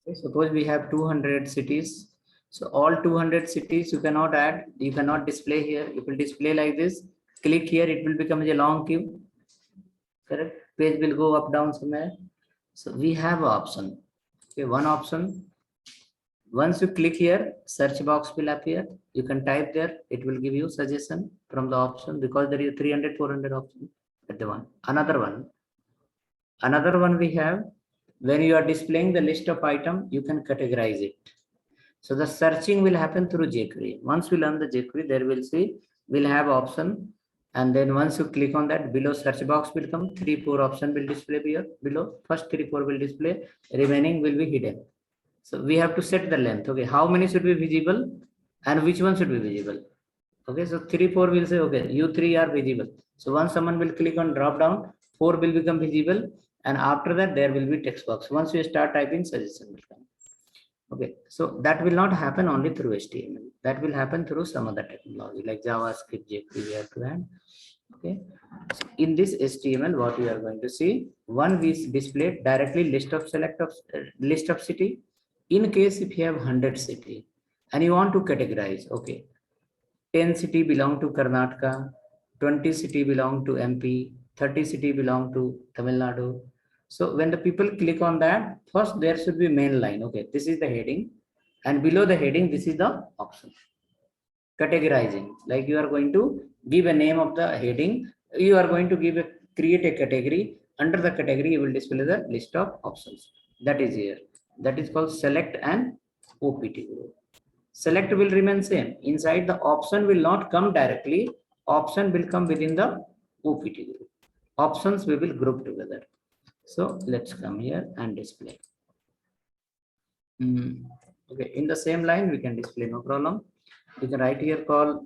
Okay, suppose we have 200 cities. So all 200 cities you cannot add, you cannot display here. It will display like this. Click here, it will become a long queue. Correct? Page will go up, down somewhere. So we have an option. Okay, one option. Once you click here, search box will appear. You can type there. It will give you suggestion from the option because there is 300, 400 option at the one. Another one we have, when you are displaying the list of item, you can categorize it. So the searching will happen through jQuery. Once we learn the jQuery, there will see, we'll have option. And then once you click on that, below search box will come, 3, 4 option will display here below. First 3, 4 will display, remaining will be hidden. So we have to set the length. Okay, how many should be visible and which one should be visible? Okay, so 3, 4 will say, okay, you 3 are visible. So once someone will click on drop down, 4 will become visible. And after that, there will be text box. Once you start typing, suggestion will come. Okay, so that will not happen only through HTML. That will happen through some other technology like JavaScript, jQuery, we have to add. Okay, so in this HTML, what we are going to see, one we displayed directly list of city. In case if you have 100 city and you want to categorize, okay, 10 city belong to Karnataka, 20 city belong to MP, 30 city belong to Tamil Nadu. So when the people click on that, first there should be main line. Okay, this is the heading, and below the heading, this is the option. Categorizing, like you are going to give a name of the heading, you are going to create a category. Under the category, you will display the list of options. That is here. That is called select and OPT group. Select will remain same. Inside the option will not come directly. Option will come within the OPT group. Options we will group together. So let's come here and display. Okay, in the same line we can display, no problem. You can write here call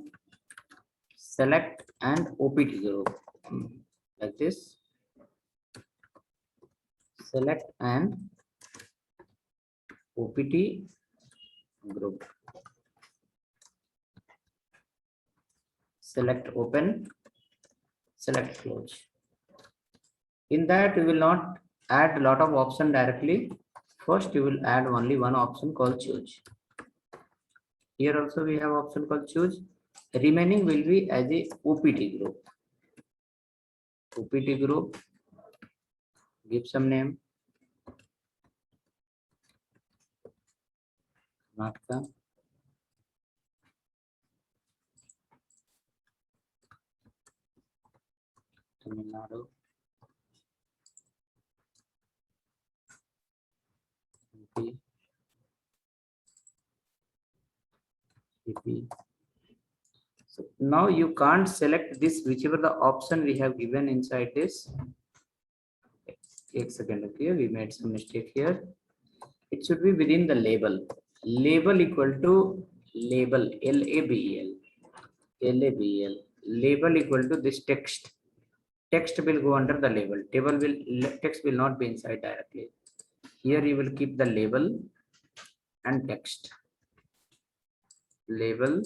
select and OPT group like this. Select and OPT group. Select open, select close. In that, we will not add a lot of option directly. First, you will add only one option called choose. Here also we have option called choose. Remaining will be as a OPT group. OPT group, give some name. Karnataka. Tamil Nadu. MP. CP. So now you can't select this, whichever the option we have given inside this. Okay, take a second, okay, we made some mistake here. It should be within the label. Label equal to label, L-A-B-E-L. L-A-B-E-L. Label equal to this text. Text will go under the label. Text will not be inside directly. Here you will keep the label and text. Label,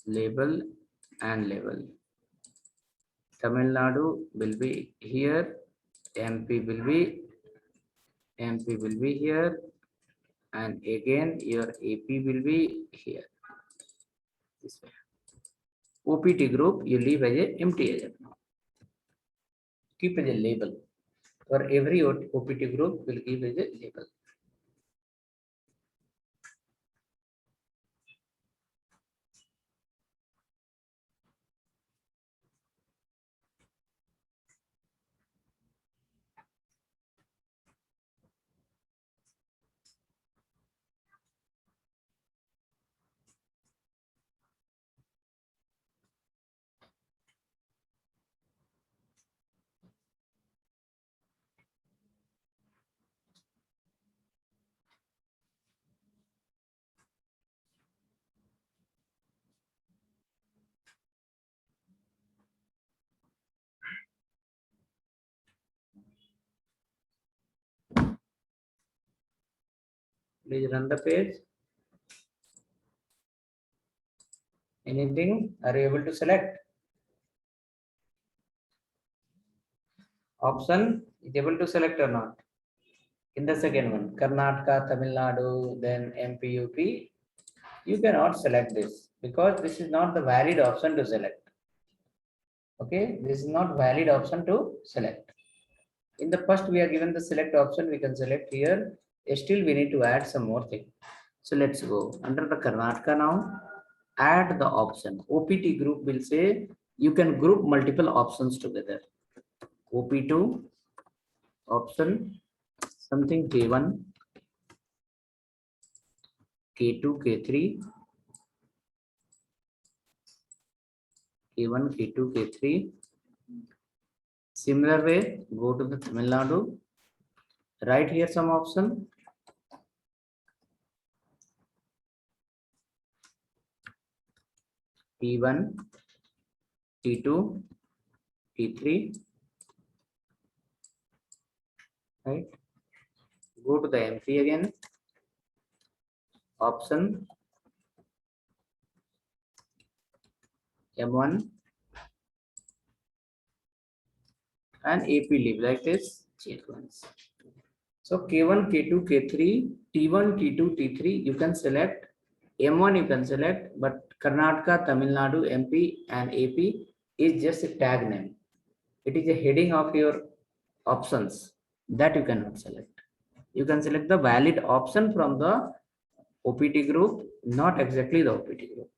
label and label. Tamil Nadu will be here. MP will be here, and again your AP will be here. This way. OPT group you leave as a empty as of now. Keep as a label. For every OPT group will give as a label. Please run the page. Anything? Are you able to select? Option is able to select or not? In the second one, Karnataka, Tamil Nadu, then MP, UP, you cannot select this because this is not the valid option to select. Okay, this is not valid option to select. In the first, we are given the select option, we can select here. Still, we need to add some more thing. So let's go under the Karnataka now. Add the option. OPT group will say you can group multiple options together. OP2 option something K1, K2, K3, K1, K2, K3. Similar way, go to the Tamil Nadu. Write here some option. T1, T2, T3. Right. Go to the MP again. Option M1 and AP leave like this sequence. So K1, K2, K3, T1, T2, T3, you can select. M1 you can select, but Karnataka, Tamil Nadu, MP and AP is just a tag name. It is a heading of your options that you cannot select. You can select the valid option from the OPT group, not exactly the OPT group.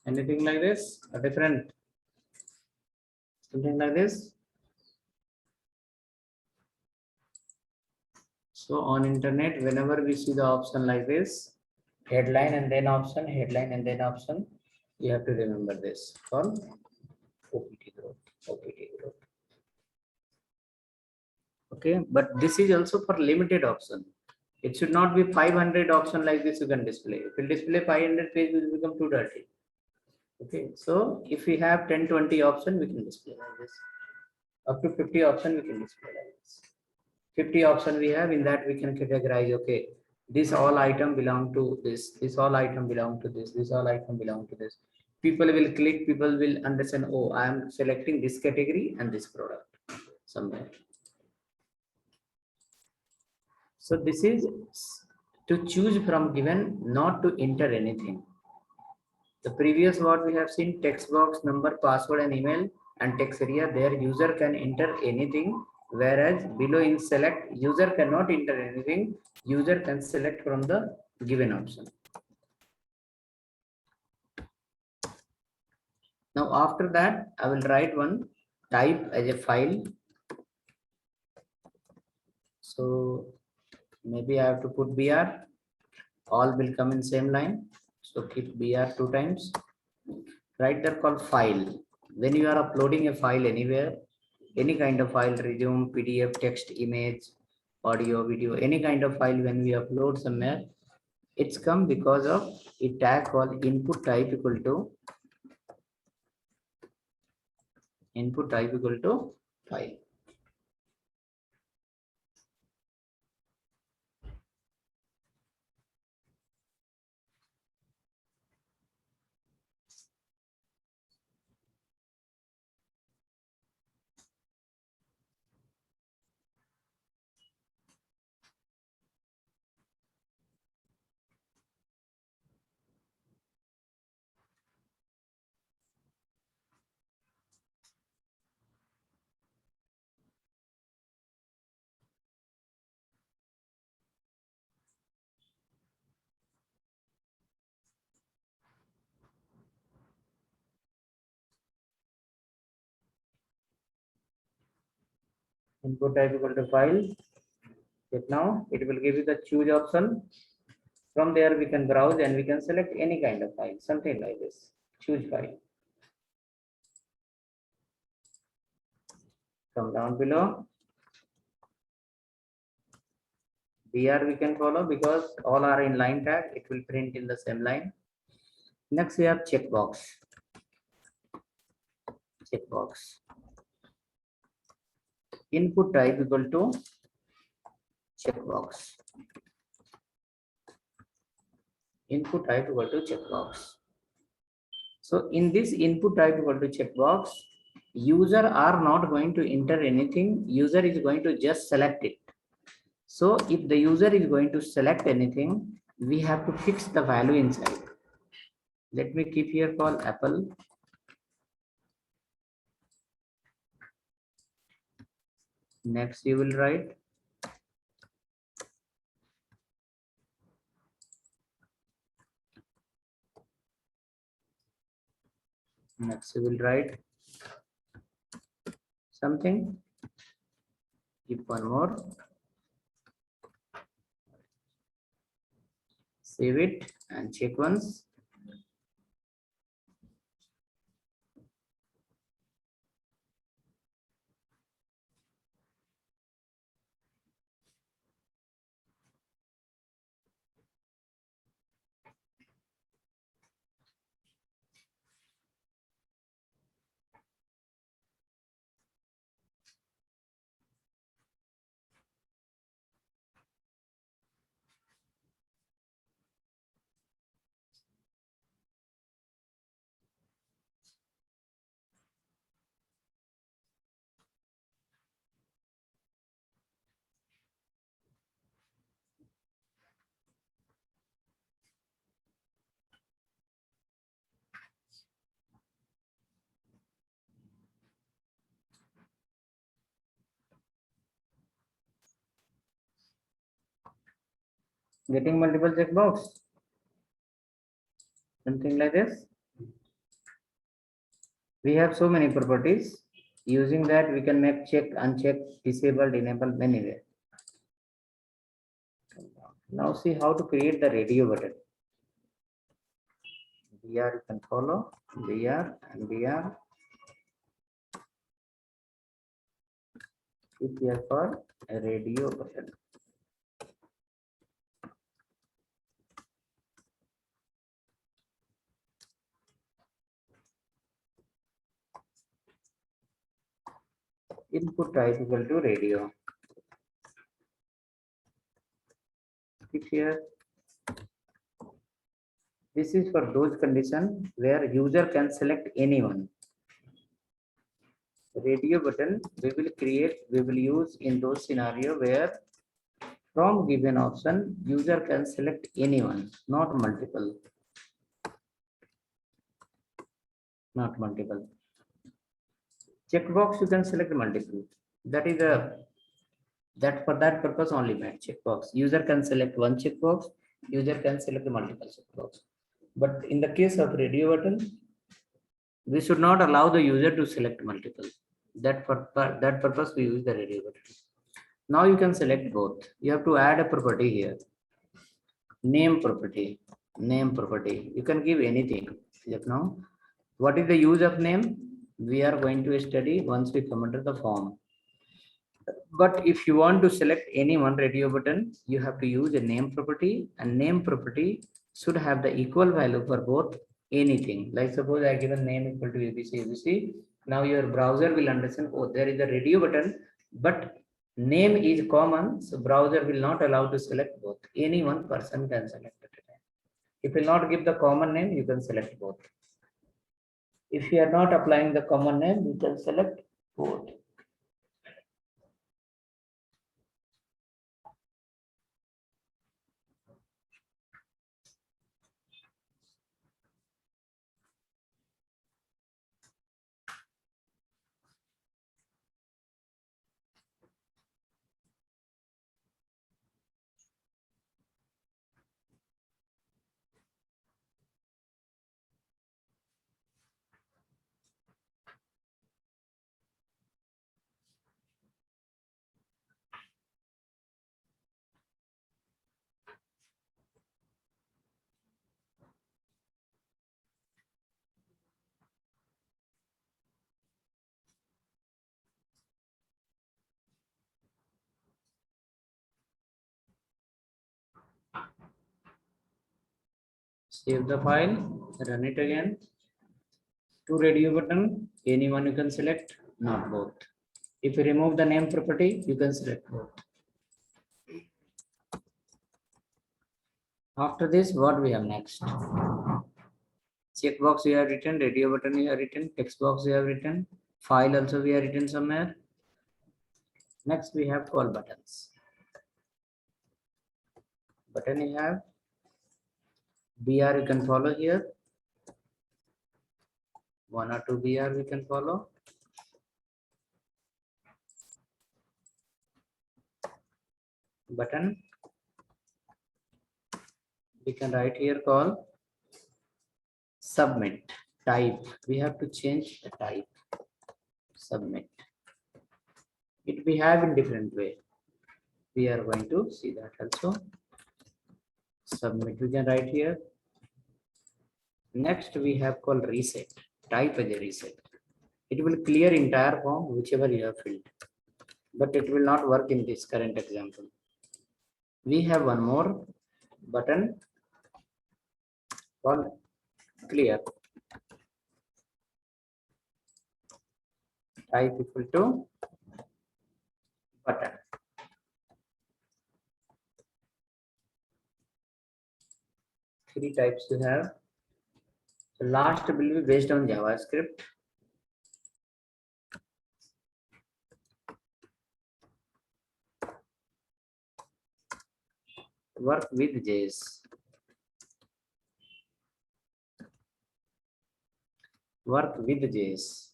Anything like this? A different, something like this. So on internet, whenever we see the option like this, headline and then option, headline and then option, you have to remember this for OPT group, OPT group. Okay, but this is also for limited option. It should not be 500 option like this you can display. If you display 500 page, it will become too dirty. Okay, so if we have 10, 20 option, we can display like this. Up to 50 option, we can display like this. 50 option we have, in that we can categorize, okay, this all item belong to this all item belong to this all item belong to this. People will click, people will understand, oh, I am selecting this category and this product somewhere. So this is to choose from given, not to enter anything. The previous what we have seen, text box, number, password and email and text area, there user can enter anything, whereas below in select, user cannot enter anything, user can select from the given option. Now after that, I will write one type as a file. So maybe I have to put BR, all will come in same line. So keep BR 2 times. Write there called file. When you are uploading a file anywhere, any kind of file, resume, PDF, text, image, audio, video, any kind of file, when we upload somewhere, it's come because of a tag called input type equal to file. Input type equal to file. Check now. It will give you the choose option. From there we can browse and we can select any kind of file, something like this. Choose file. Come down below. BR we can follow because all are in line tag. It will print in the same line. Next we have checkbox. Checkbox. Input type equal to checkbox. Input type equal to checkbox. So in this input type equal to checkbox, user are not going to enter anything. User is going to just select it. So if the user is going to select anything, we have to fix the value inside. Let me keep here called Apple. Next you will write something. Keep one more. Save it and check once. Getting multiple checkbox. Something like this. We have so many properties. Using that, we can make check, uncheck, disabled, enabled, many ways. Now see how to create the radio button. BR you can follow. BR and BR. Keep here for a radio button. Input type equal to radio. Keep here. This is for those conditions where user can select anyone. Radio button we will use in those scenario where from given option user can select anyone, not multiple. Not multiple. Checkbox you can select multiple. That is that for that purpose only made checkbox. User can select one checkbox, user can select multiple checkbox. But in the case of radio button, we should not allow the user to select multiple. That for that purpose we use the radio button. Now you can select both. You have to add a property here. Name property. Name property. You can give anything. Now, what is the use of name? We are going to study once we come under the form. But if you want to select any one radio button, you have to use a name property, and name property should have the equal value for both anything. Like suppose I give a name equal to ABC, ABC. Now your browser will understand, oh, there is a radio button, but name is common, so browser will not allow to select both. Any one person can select it. If you will not give the common name, you can select both. If you are not applying the common name, you can select both. Save the file, run it again. To radio button, anyone you can select, not both. If you remove the name property, you can select both. After this, what we have next? Checkbox we have written, radio button we have written, text box we have written, file also we have written somewhere. Next we have call buttons. Button you have, BR you can follow here. 1 or 2 BR we can follow. Button. We can write here call submit. Type. We have to change the type. Submit. It we have in different way. We are going to see that also. Submit. We can write here. Next we have called reset. Type as a reset. It will clear entire form whichever you have filled, but it will not work in this current example. We have one more button called clear. Type equal to button. Three types you have. The last will be based on JavaScript. Work with JS. Work with JS.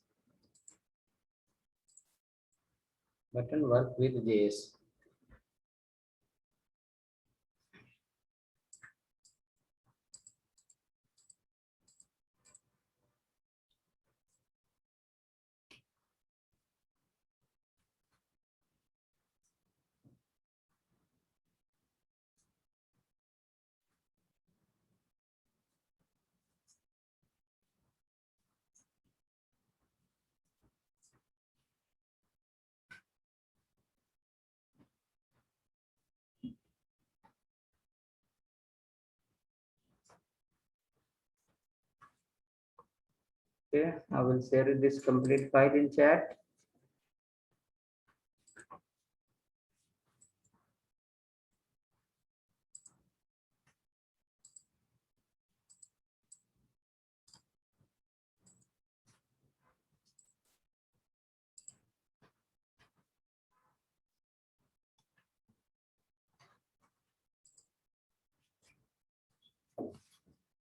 Button work with JS. Okay, I will share this complete file in chat.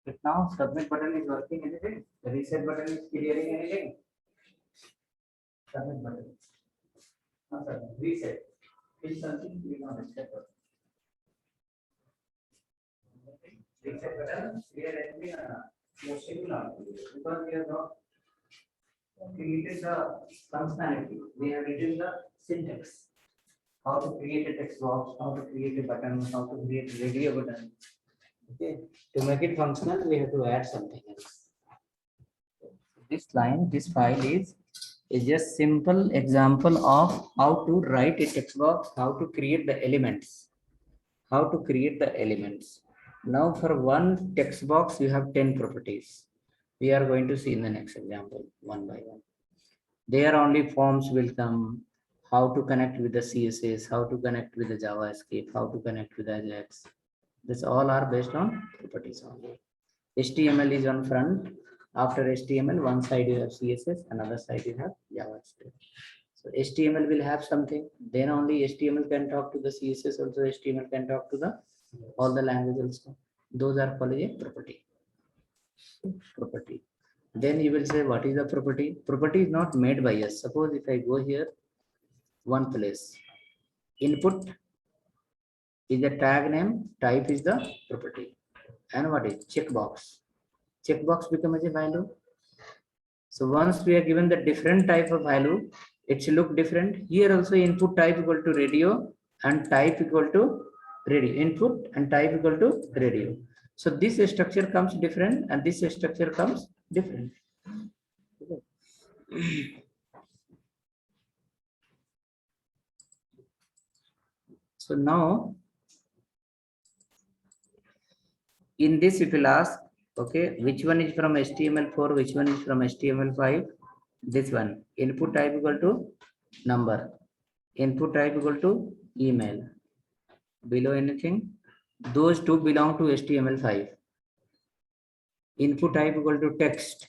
But now submit button is working anything? The reset button is clearing anything? Submit button. No, sir. Reset. Is something we not reset button. Reset button clear anything or not? Mostly not, because we have not created the functionality. We have written the syntax. How to create a text box, how to create a button, how to create a radio button. Okay. To make it functional, we have to add something else. This line, this file is just simple example of how to write a text box, how to create the elements. How to create the elements. Now for one text box, you have 10 properties. We are going to see in the next example, one by one. There only forms will come, how to connect with the CSS, how to connect with the JavaScript, how to connect with the Ajax. This all are based on properties only. HTML is on front. After HTML, one side you have CSS, another side you have JavaScript. So HTML will have something. Then only HTML can talk to the CSS. Also HTML can talk to the all the languages also. Those are called a property. Property. Then you will say, what is the property? Property is not made by us. Suppose if I go here, one place, input is the tag name, type is the property, and what is checkbox? Checkbox becomes a value. So once we are given the different type of value, it should look different. Here also input type equal to radio and type equal to radio. Input and type equal to radio. So this structure comes different and this structure comes different. So now in this, if you ask Okay, which one is from HTML4, which one is from HTML5? This one, input type equal to number, input type equal to email. Below anything, those two belong to HTML5. Input type equal to text,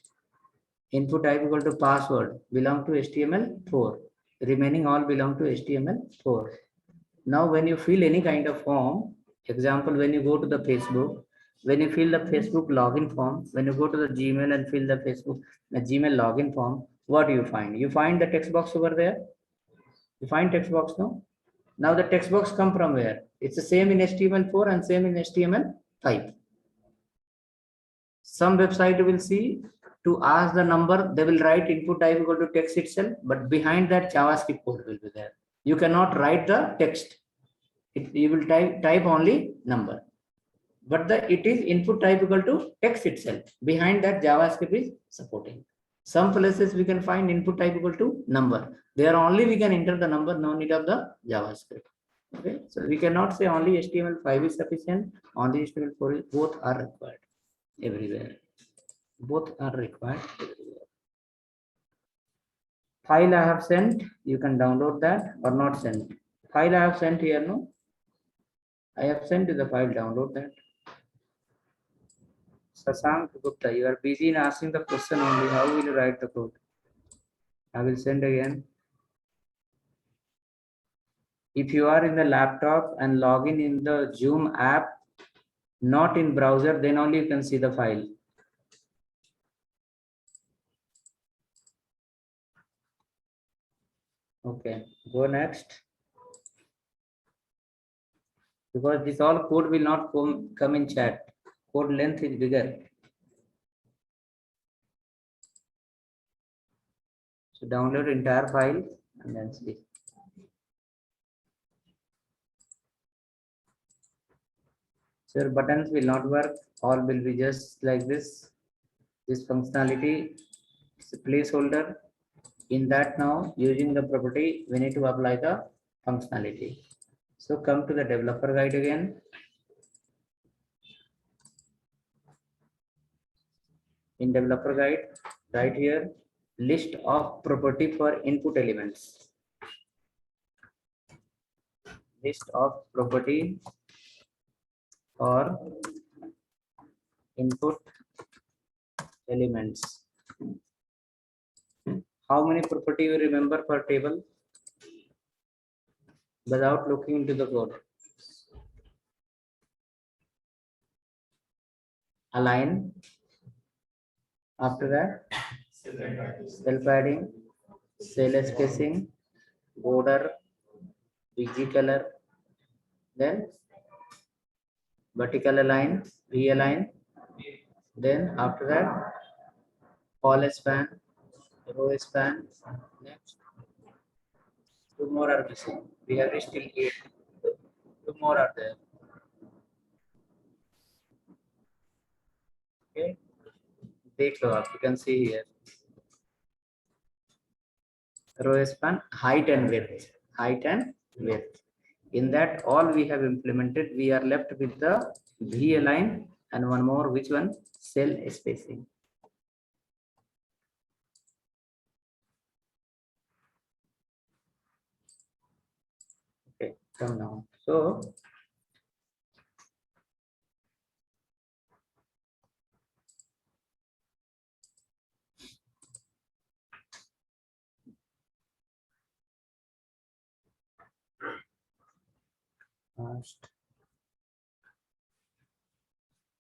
input type equal to password belong to HTML4. Remaining all belong to HTML4. Now, when you fill any kind of form, example, when you go to the Facebook, when you fill the Facebook login form, when you go to the Gmail and fill the Gmail login form, what do you find? You find the text box over there. You find text box, no? Now the text box come from where? It's the same in HTML4 and same in HTML5. Some website will see to ask the number, they will write input type equal to text itself, but behind that JavaScript code will be there. You cannot write the text. You will type only number. But it is input type equal to text itself. Behind that JavaScript is supporting. Some places we can find input type equal to number. There only we can enter the number, no need of the JavaScript. Okay, so we cannot say only HTML5 is sufficient, only HTML4 is, both are required everywhere. Both are required everywhere. File I have sent, you can download that or not send. File I have sent here, no? I have sent you the file, download that. Sasank Gupta, you are busy in asking the question only. How will you write the code? I will send again. If you are in the laptop and log in the Zoom app, not in browser, then only you can see the file. Okay, go next. Because this all code will not come in chat. Code length is bigger. So download entire file and then see. So your buttons will not work. All will be just like this. This functionality is a placeholder. In that now, using the property, we need to apply the functionality. So come to the developer guide again. In developer guide, right here, list of property for input elements. List of property for input elements. How many property you remember per table? Without looking into the code. Align. After that, cell padding, cell spacing, border, bg color, then vertical align, realign. Then after that, call span, row span. Next, two more are missing. We have still 8. Two more are there. Okay. Take लो आप. You can see here. Row span, height and width. Height and width. In that, all we have implemented. We are left with the V align and one more. Which one? Cell spacing. Okay, come now. So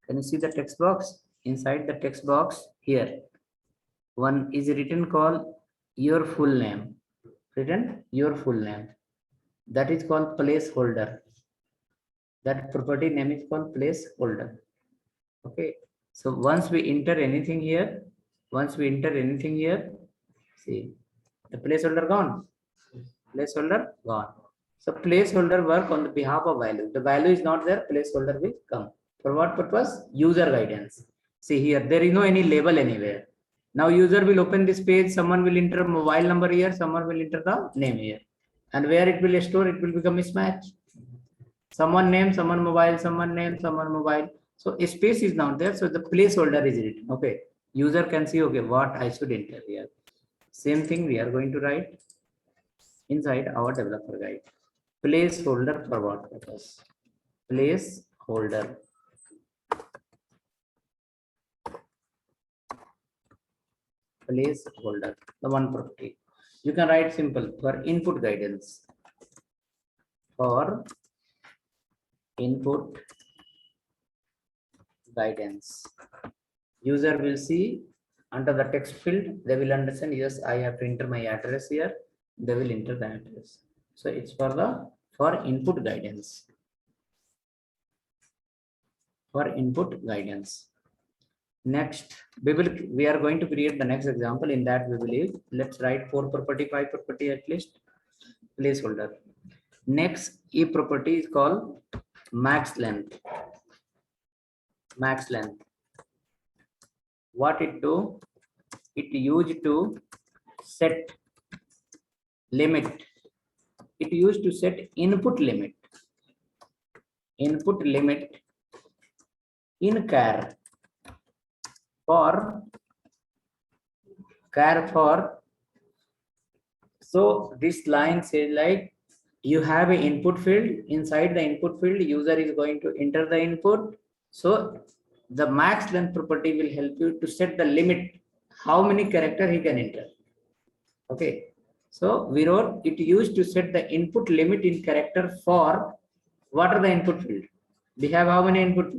can you see the text box? Inside the text box here, one is written called your full name. Written your full name. That is called placeholder. That property name is called placeholder. Okay. So once we enter anything here, see the placeholder gone. Placeholder gone. So placeholder work on the behalf of value. The value is not there, placeholder will come. For what purpose? User guidance. See here, there is no any label anywhere. Now user will open this page, someone will enter mobile number here, someone will enter the name here. And where it will store, it will become mismatch. Someone name, someone mobile, someone name, someone mobile. So a space is not there, so the placeholder is written. Okay, user can see, okay, what I should enter here. Same thing we are going to write inside our developer guide. Placeholder for what purpose? Placeholder. Placeholder, the one property. You can write simple for input guidance. For input guidance, user will see under the text field, they will understand, yes, I have to enter my address here. They will enter the address. So it's for input guidance. For input guidance. Next, we are going to create the next example. In that we believe, let's write 4 property, 5 property at least. Placeholder. Next, a property is called max length. Max length. What it do? It used to set limit. It used to set input limit. Input limit in char for so this line says like you have an input field. Inside the input field, user is going to enter the input. So the max length property will help you to set the limit how many character he can enter. Okay, so we wrote it used to set the input limit in character for what are the input field. We have how many input?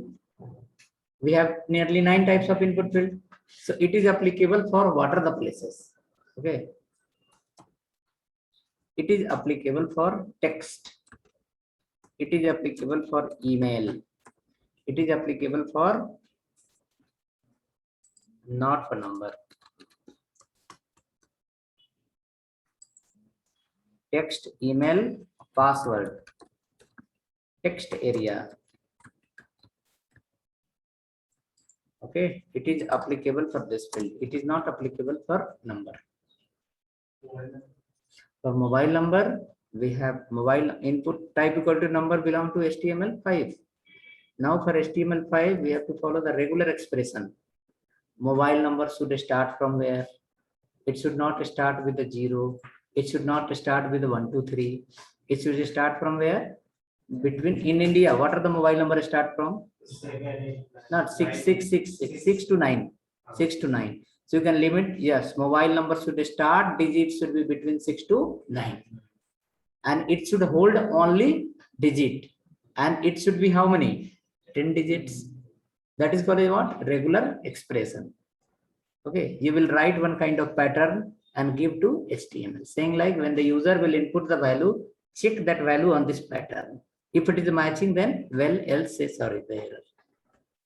We have nearly 9 types of input field. So it is applicable for what are the places. Okay, it is applicable for text. It is applicable for email. It is applicable for not for number. Text, email, password, text area. Okay, it is applicable for this field. It is not applicable for number. For mobile number, we have mobile input type equal to number belong to HTML5. Now for HTML5, we have to follow the regular expression. Mobile number should start from where? It should not start with the 0. It should not start with the 1, 2, 3. It should start from where? Between in India, what are the mobile number start from? Not 6 to 9. 6 to 9. So you can limit, yes, mobile number should start, digits should be between 6 to 9. And it should hold only digit. And it should be how many? 10 digits. That is called what? Regular expression. Okay, you will write one kind of pattern and give to HTML, saying like when the user will input the value, check that value on this pattern. If it is matching, then well, else say sorry, the error.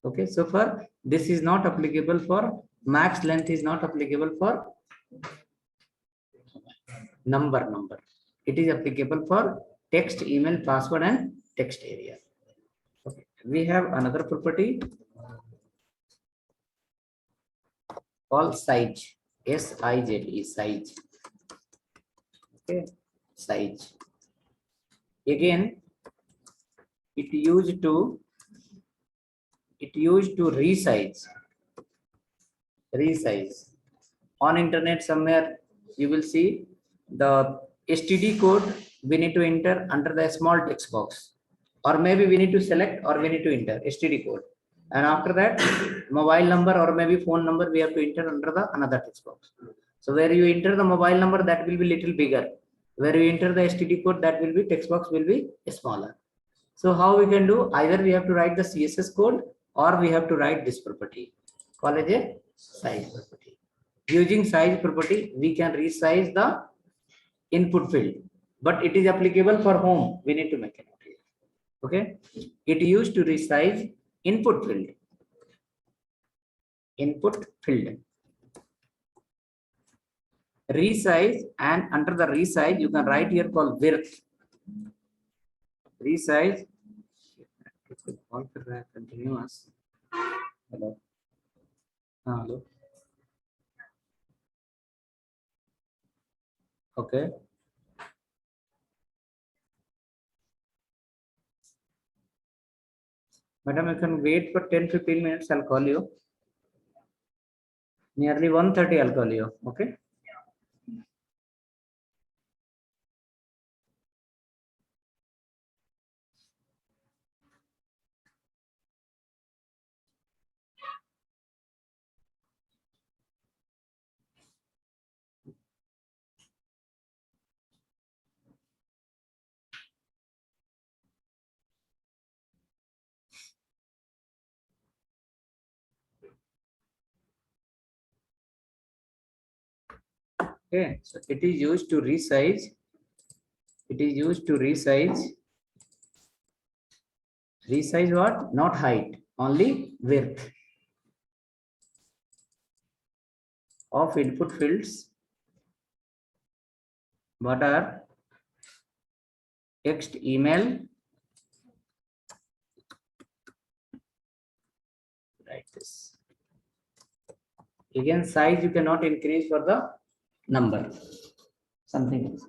Okay, so far this is not applicable for max length, is not applicable for number. It is applicable for text, email, password, and text area. Okay, we have another property called size. S-I-Z-E, size. Okay, size. Again, it used to resize. On internet somewhere you will see the STD code we need to enter under the small text box, or maybe we need to select or we need to enter STD code, and after that mobile number or maybe phone number we have to enter under the another text box. So where you enter the mobile number, that will be little bigger. Where you enter the STD code, that will be text box will be smaller. So how we can do? Either we have to write the CSS code or we have to write this property called as a size property. Using size property, we can resize the input field, but it is applicable for whom? We need to make a note here. Okay, it used to resize input field. Resize, and under the resize you can write here called width. Resize. Continuous. Hello. Hello. Okay. Madam, you can wait for 10-15 minutes. I'll call you. Nearly 1:30. I'll call you. Okay. Okay. So it is used to resize. It is used to resize. Resize what? Not height, only width of input fields. What are text, email, write this. Again, size you cannot increase for the number. Something else.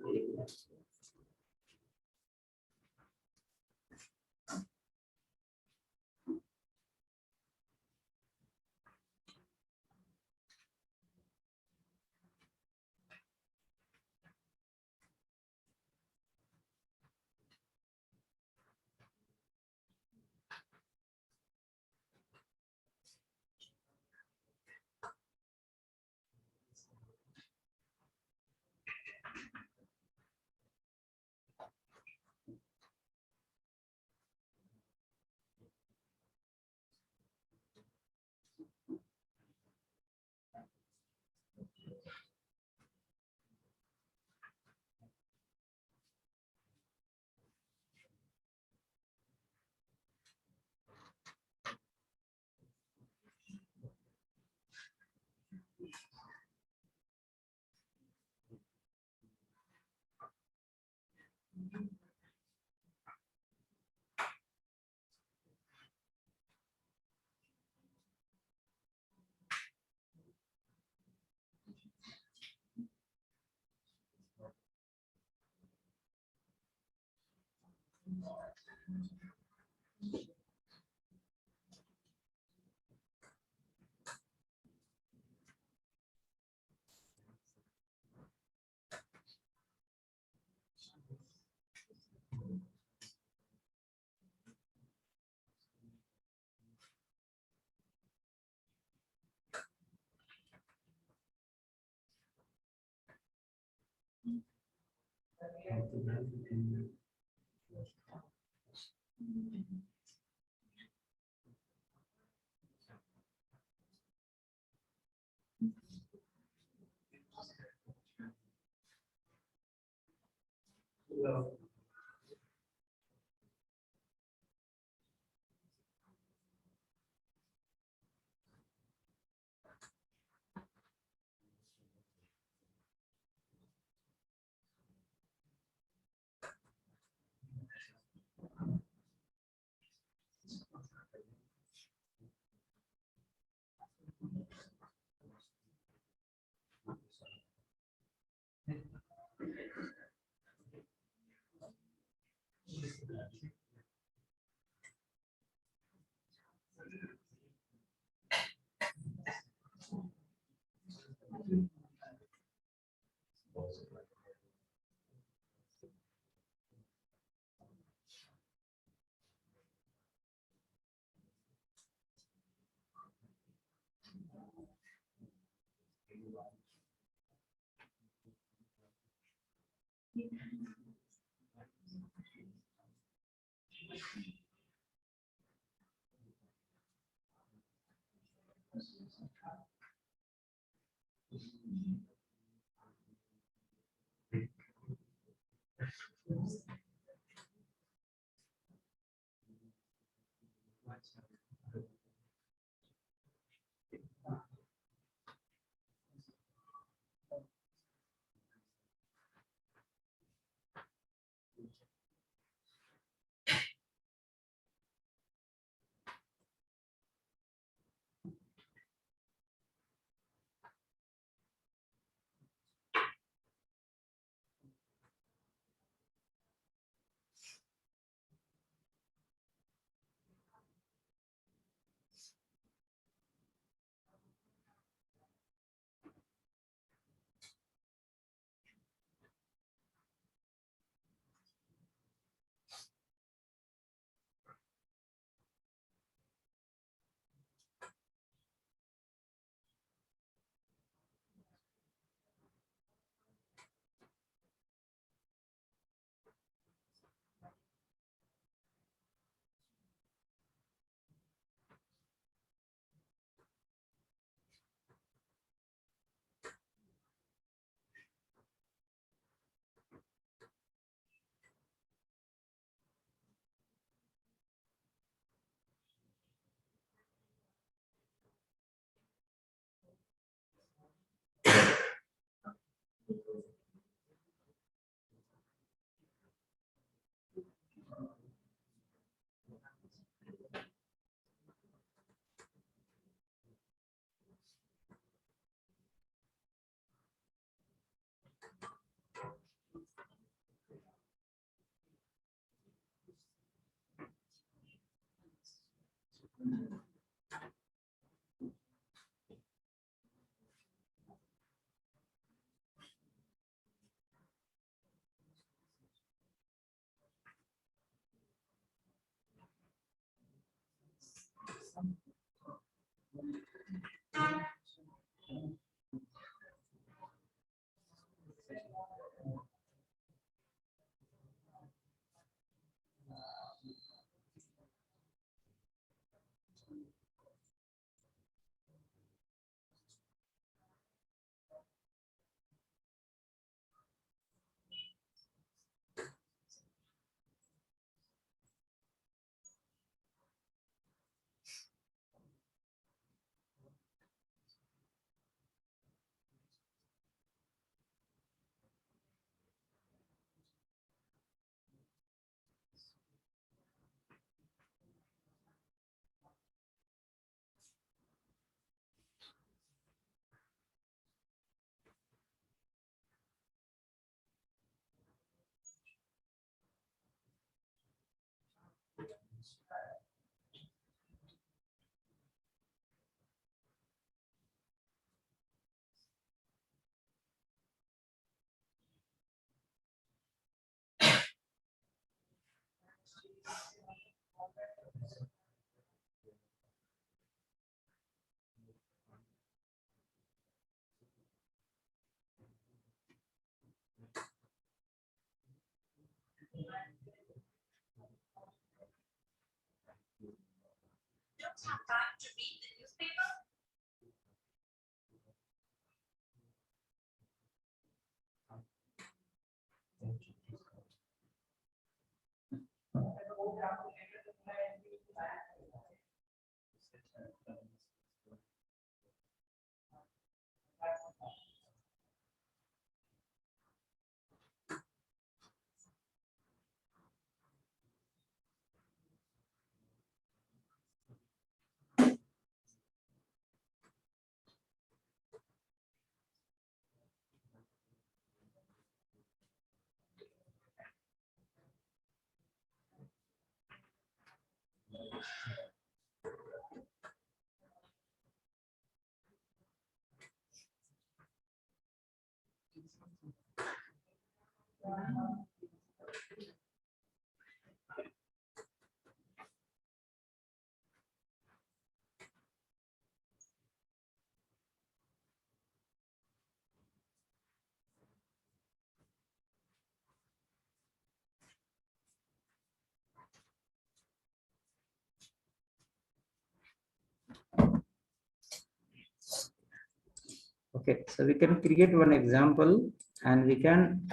Okay, so we can create one example and we can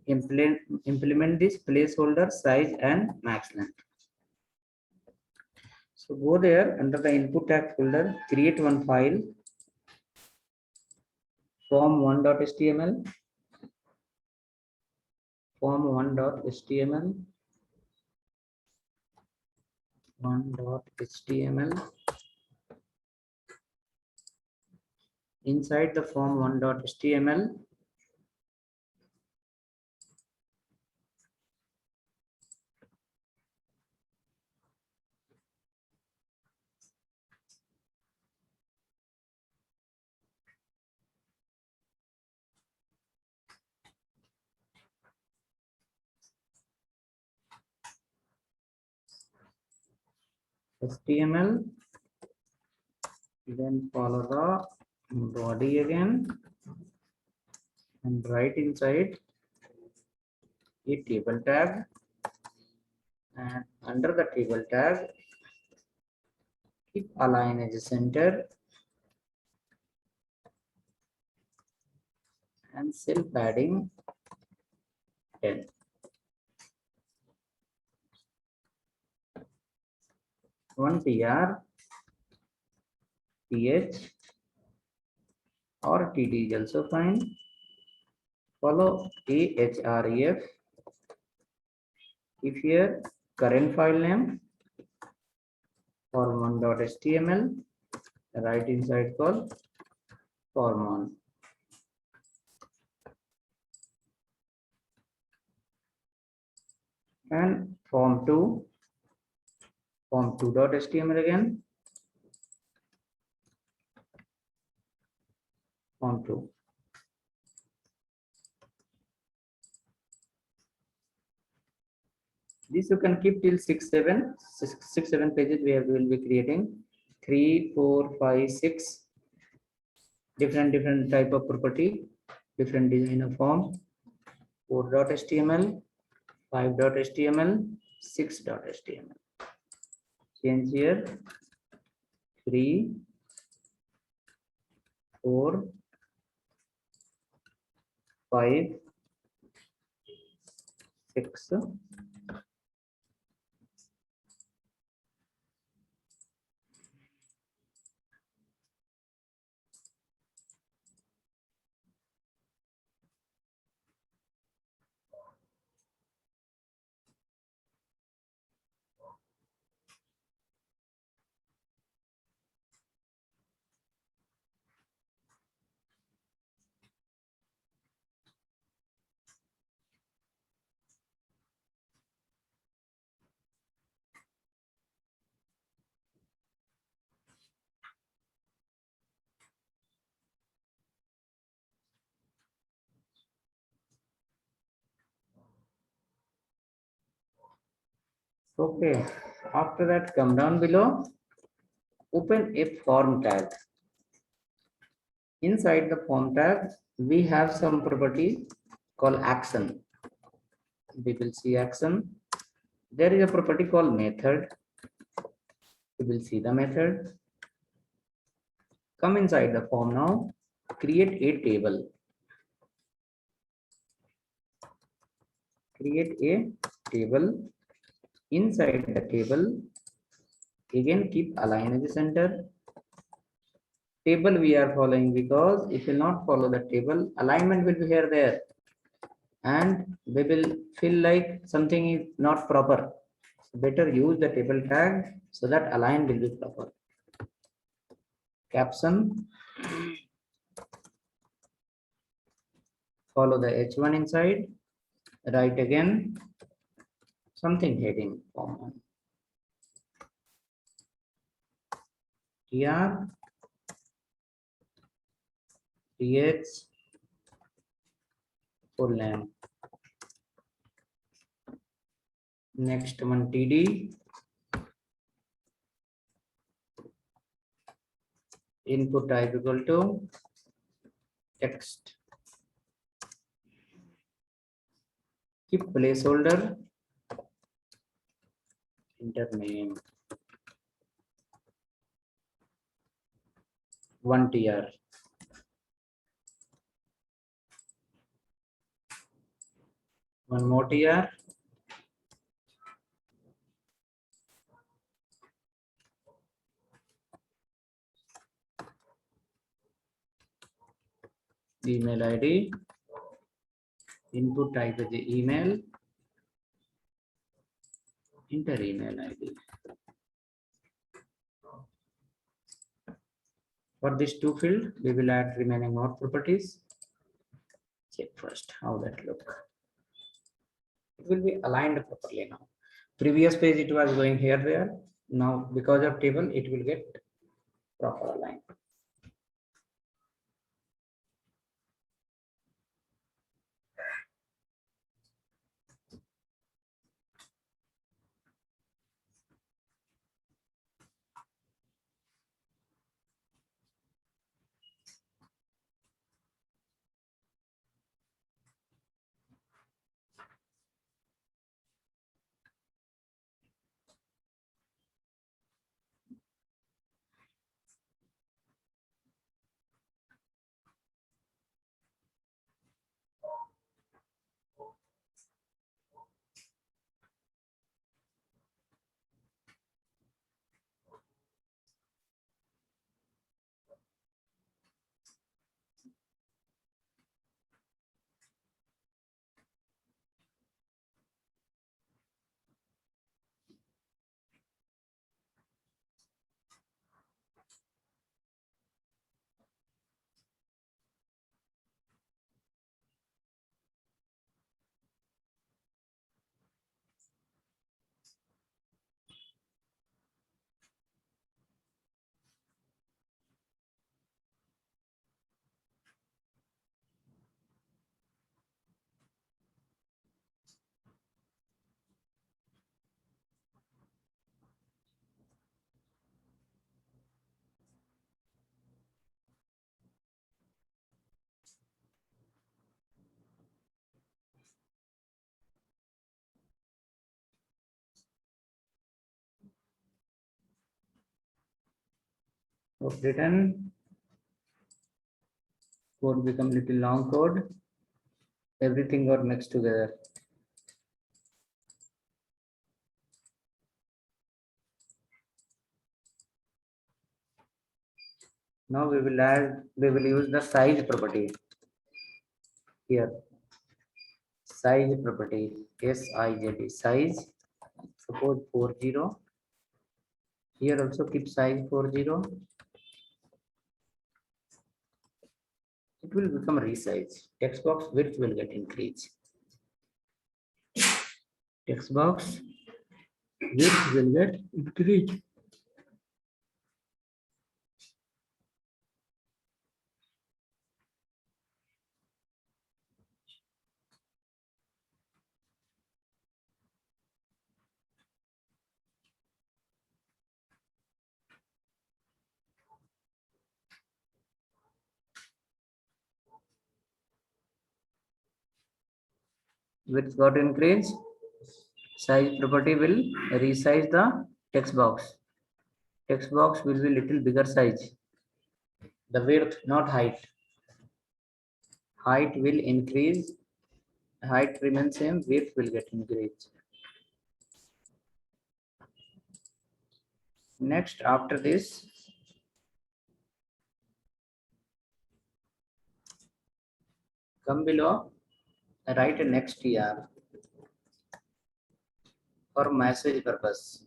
implement this placeholder size and max length. So go there under the input tag folder, create one file, form1.html, form1.html, 1.html. Inside the form1.html, HTML, then follow the body again, and right inside a table tag, and under the table tag, keep align as a center and cell padding 10. One TR, TH or TD is also fine. Follow AHREF. If here current file name form1.html, right inside call form1. And form2 form2.html again, form2. This you can keep till 6, 7 pages. Will be creating 3, 4, 5, 6 different type of property, different design of form. 4.html, 5.html, 6.html. Change here 3, 4, 5, 6. Okay, after that come down below, open a form tag. Inside the form tag, we have some property called action. We will see action. There is a property called method. We will see the method. Come inside the form now, create a table. Create a table. Inside the table, again keep align at the center. Table we are following because if you not follow the table, alignment will be here there, and we will feel like something is not proper. Better use the table tag so that align will be proper. Caption, follow the H1 inside, write again something heading form 1. TR, TH, full name. Next one TD, input type equal to text. Keep placeholder, enter name, 1 TR. One more TR. Email ID, input type is the email, enter email ID. For this two field, we will add remaining more properties. Check first how that look. It will be aligned properly now. Previous page it was going here there. Now because of table, it will get proper aligned. Code written. Code become little long code. Everything got mixed together. Now we will use the size property here. Size property, size, size, suppose 40. Here also keep size 40. It will become resize. Text box width will get increased. Text box width will get increased. Width got increased. Size property will resize the text box. Text box will be little bigger size. The width, not height. Height will increase. Height remains same. Width will get increased. Next, after this, come below, write a next TR for message purpose.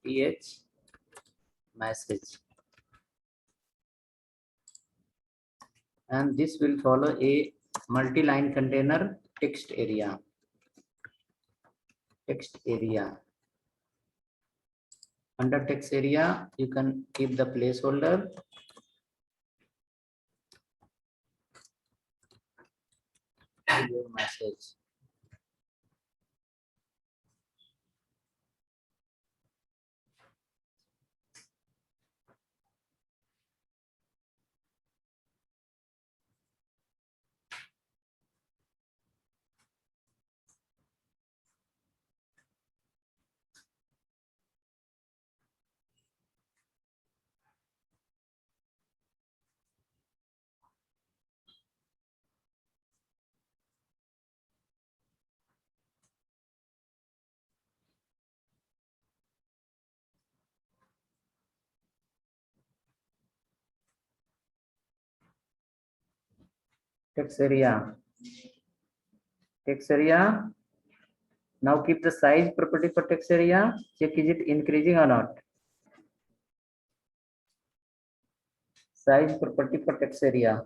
PH message. And this will follow a multi-line container text area. Text area. Under text area, you can keep the placeholder. Your message. Text area. Text area. Now keep the size property for text area. Check is it increasing or not. Size property for text area.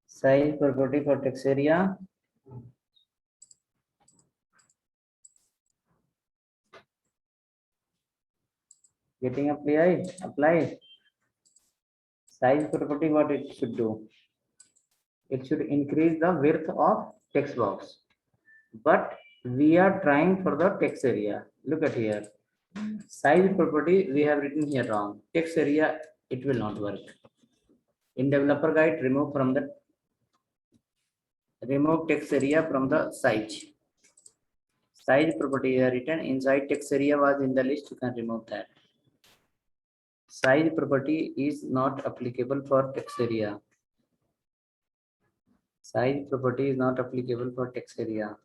Size property for text area. Getting apply. Size property, what it should do? It should increase the width of text box. But we are trying for the text area. Look at here. Size property we have written here wrong. Text area, it will not work. In developer guide, remove text area from the size. Size property here written inside text area was in the list. You can remove that. Size property is not applicable for text area. Size property is not applicable for text area.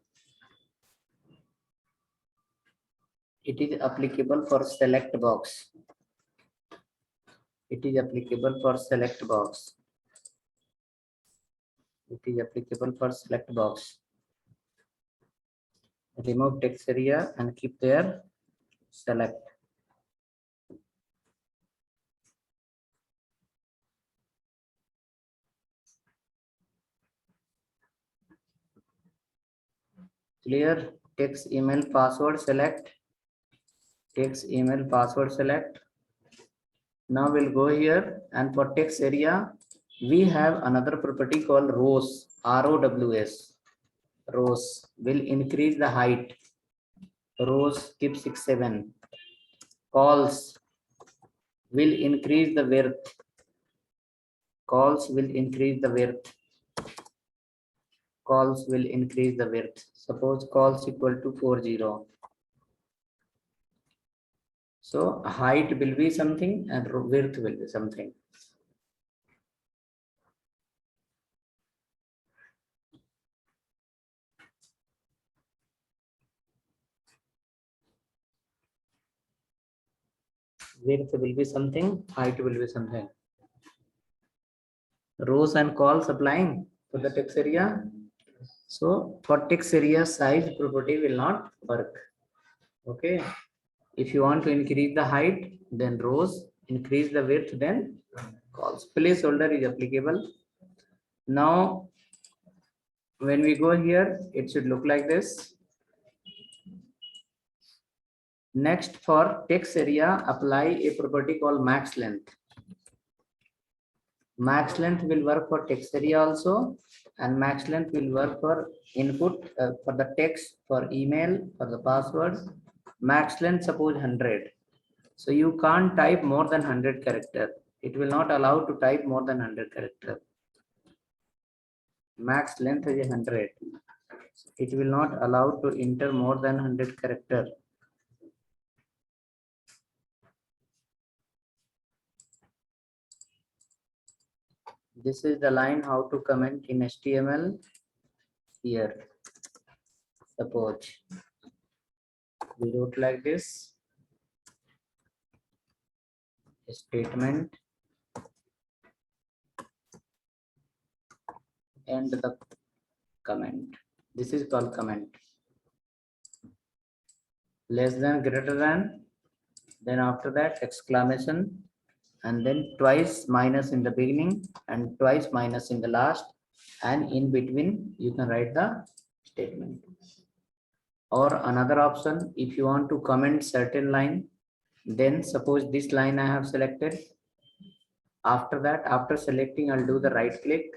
It is applicable for select box. It is applicable for select box. It is applicable for select box. Remove text area and keep there select. Clear. Text email password select. Text email password select. Now we'll go here, and for text area we have another property called rows. ROWS. Rows will increase the height. Rows keep 6, 7. Calls will increase the width. Calls will increase the width. Calls will increase the width. Suppose calls equal to 40. So height will be something and width will be something. Width will be something, height will be something. Rows and calls applying for the text area. So for text area, size property will not work. Okay. If you want to increase the height, then rows, increase the width, then calls. Placeholder is applicable. Now, when we go here, it should look like this. Next, for text area, apply a property called max length. Max length will work for text area also, and max length will work for input for the text, for email, for the password. Max length suppose 100. So you can't type more than 100 character. It will not allow to type more than 100 character. Max length is 100. It will not allow to enter more than 100 character. This is the line how to comment in HTML here. Suppose we wrote like this. A statement and the comment. This is called comment. Less than, greater than, then after that exclamation, and then twice minus in the beginning and twice minus in the last, and in between you can write the statement. Or another option, if you want to comment certain line, then suppose this line I have selected. After that, after selecting, I'll do the right click,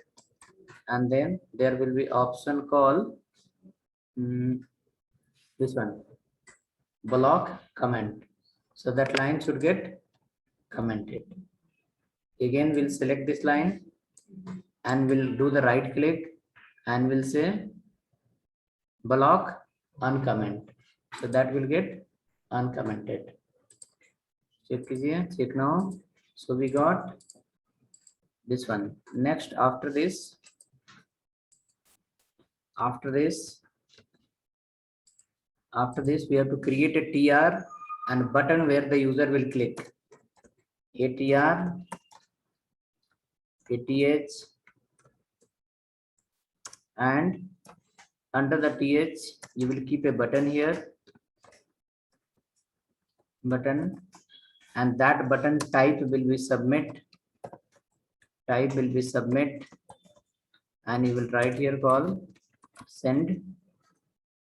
and then there will be option called this one, block comment. So that line should get commented. Again, we'll select this line and we'll do the right click and we'll say block uncomment. So that will get uncommented. Check now. So we got this one. Next, after this, we have to create a TR and button where the user will click. ATR, ATH, and under the TH, you will keep a button here, button, and that button type will be submit. Type will be submit, and you will write here call send,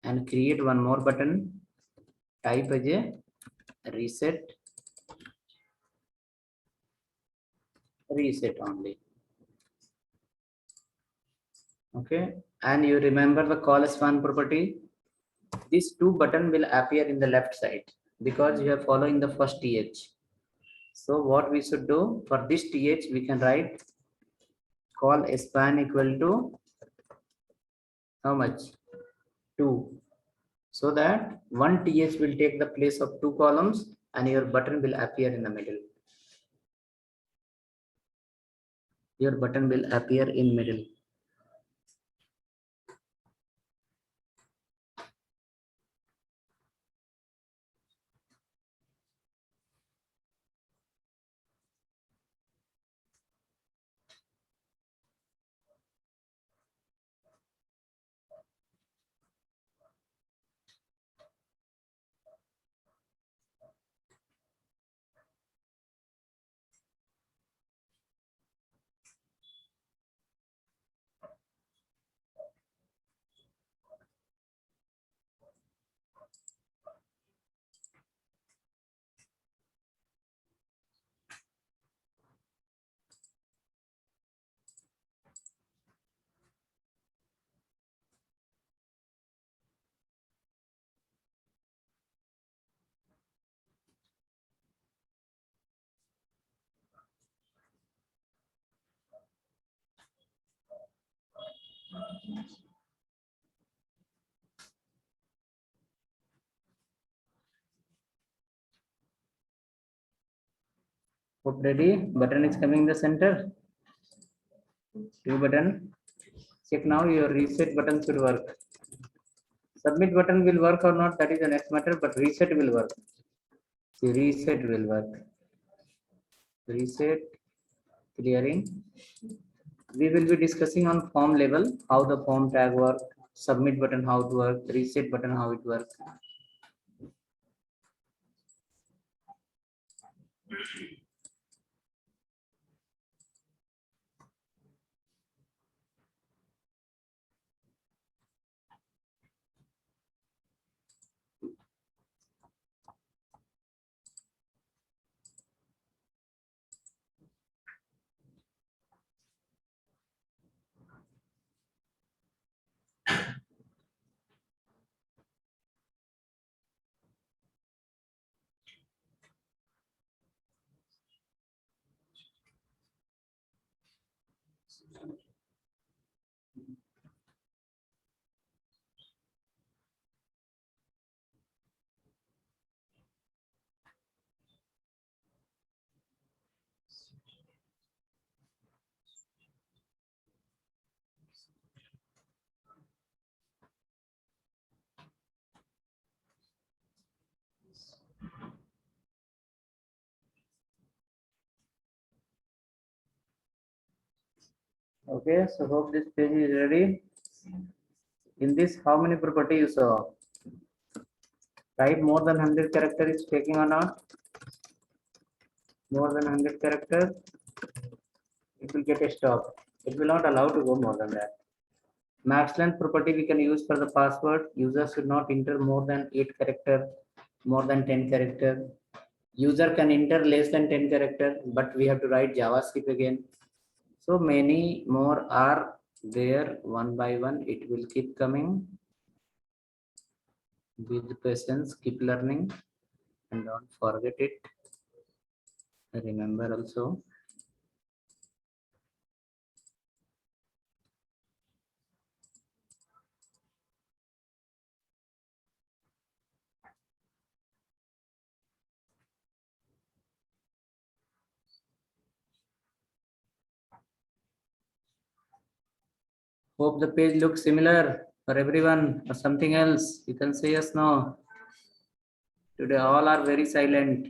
and create one more button. Type as a reset only. Okay, and you remember the call span property. These two button will appear in the left side because you are following the first TH. So what we should do for this TH, we can write call span equal to how much? 2. So that one TH will take the place of two columns and your button will appear in the middle. Your button will appear in middle. Hope ready. Button is coming in the center. Two button. Check now, your reset button should work. Submit button will work or not, that is the next matter, but reset will work. See, reset will work. Reset, clearing. We will be discussing on form level, how the form tag work, submit button how it work, reset button how it works. Okay, so hope this page is ready. In this, how many property you saw? Type more than 100 characters is taking or not? More than 100 characters, it will get a stop. It will not allow to go more than that. Max length property we can use for the password. User should not enter more than 8 character, more than 10 character. User can enter less than 10 character, but we have to write JavaScript again. So many more are there, one by one. It will keep coming. With patience, keep learning, and don't forget it. Remember also. Hope the page looks similar for everyone or something else. You can say yes, no. Today all are very silent.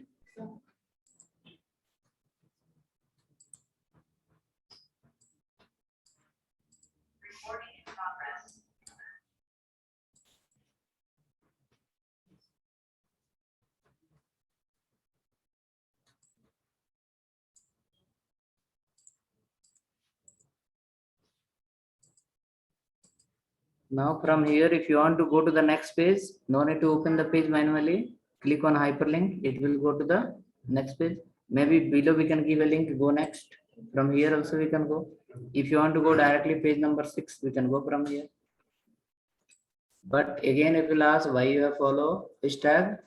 Now from here, if you want to go to the next page, no need to open the page manually. Click on hyperlink. It will go to the next page. Maybe below we can give a link to go next. From here also we can go. If you want to go directly page number 6, we can go from here. But again, it will ask why you have follow which tag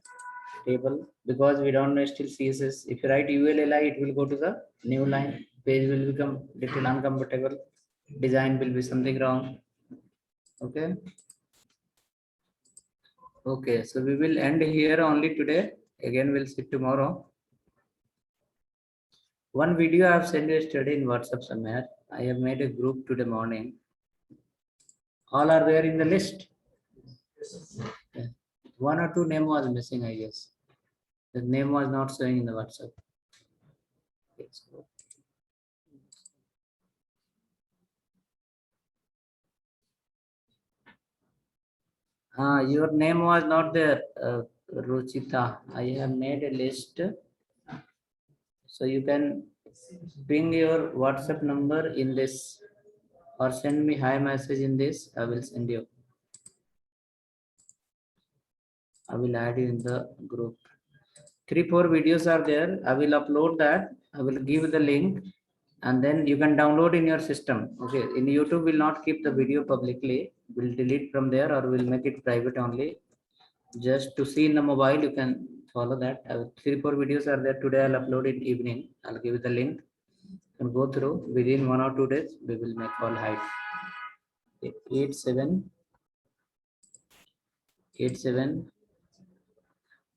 table, because we don't know still CSS. If you write ULLI, it will go to the new line. Page will become little uncomfortable. Design will be something wrong. Okay. Okay, so we will end here only today. Again, we'll see tomorrow. One video I have sent you yesterday in WhatsApp somewhere. I have made a group today morning. All are there in the list. Okay. One or two name was missing, I guess. The name was not showing in the WhatsApp. Let's go. Your name was not there, Ruchita. I have made a list. So you can ping your WhatsApp number in this or send me hi message in this. I will send you. I will add you in the group. 3-4 videos are there. I will upload that. I will give the link and then you can download in your system. Okay. In YouTube, will not keep the video publicly. We'll delete from there or we'll make it private only. Just to see in the mobile, you can follow that. 3-4 videos are there. Today I'll upload it evening. I'll give you the link. You can go through within 1 or 2 days. We will make all height. 87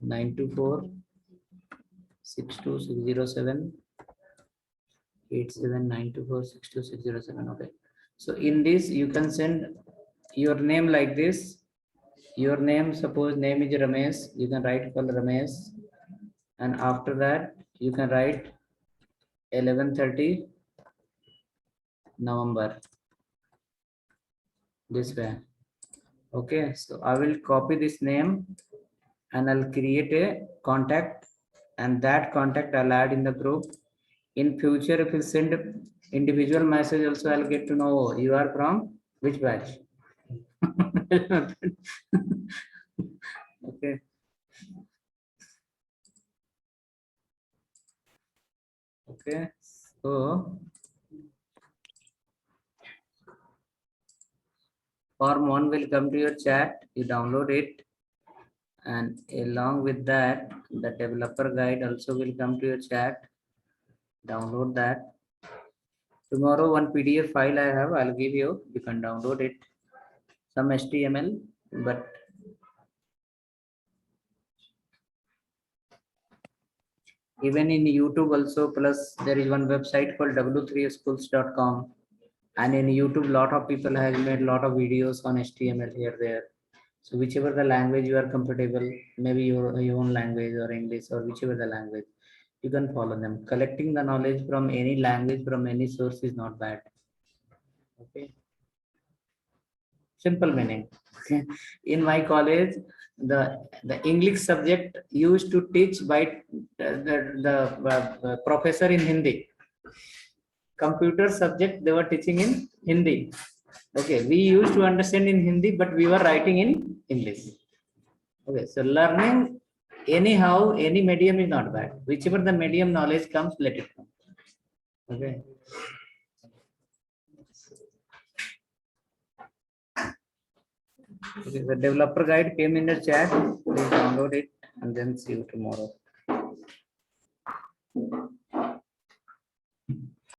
924 62607 87924 Okay, so in this you can send your name like this. Your name, suppose name is Ramesh, you can write call Ramesh, and after that you can write 11:30 November, this way. Okay, so I will copy this name and I'll create a contact, and that contact I'll add in the group. In future, if you send individual message also, I'll get to know you are from which batch. Okay. Okay, so form 1 will come to your chat, you download it, and along with that the developer guide also will come to your chat, download that. Tomorrow one PDF file I have, I'll give you, you can download it, some HTML, but even in YouTube also, plus there is one website called w3schools.com, and in YouTube lot of people have made lot of videos on HTML here there. So whichever the language you are comfortable, maybe your own language or English or whichever the language, you can follow them. Collecting the knowledge from any language, from any source is not bad. Okay. Simple meaning. Okay. In my college, the English subject used to teach by the professor in Hindi. Computer subject they were teaching in Hindi. Okay, we used to understand in Hindi, but we were writing in English. Okay, so learning anyhow, any medium is not bad. Whichever the medium knowledge comes, let it come. Okay. Okay, the developer guide came in the chat. Please download it and then see you tomorrow.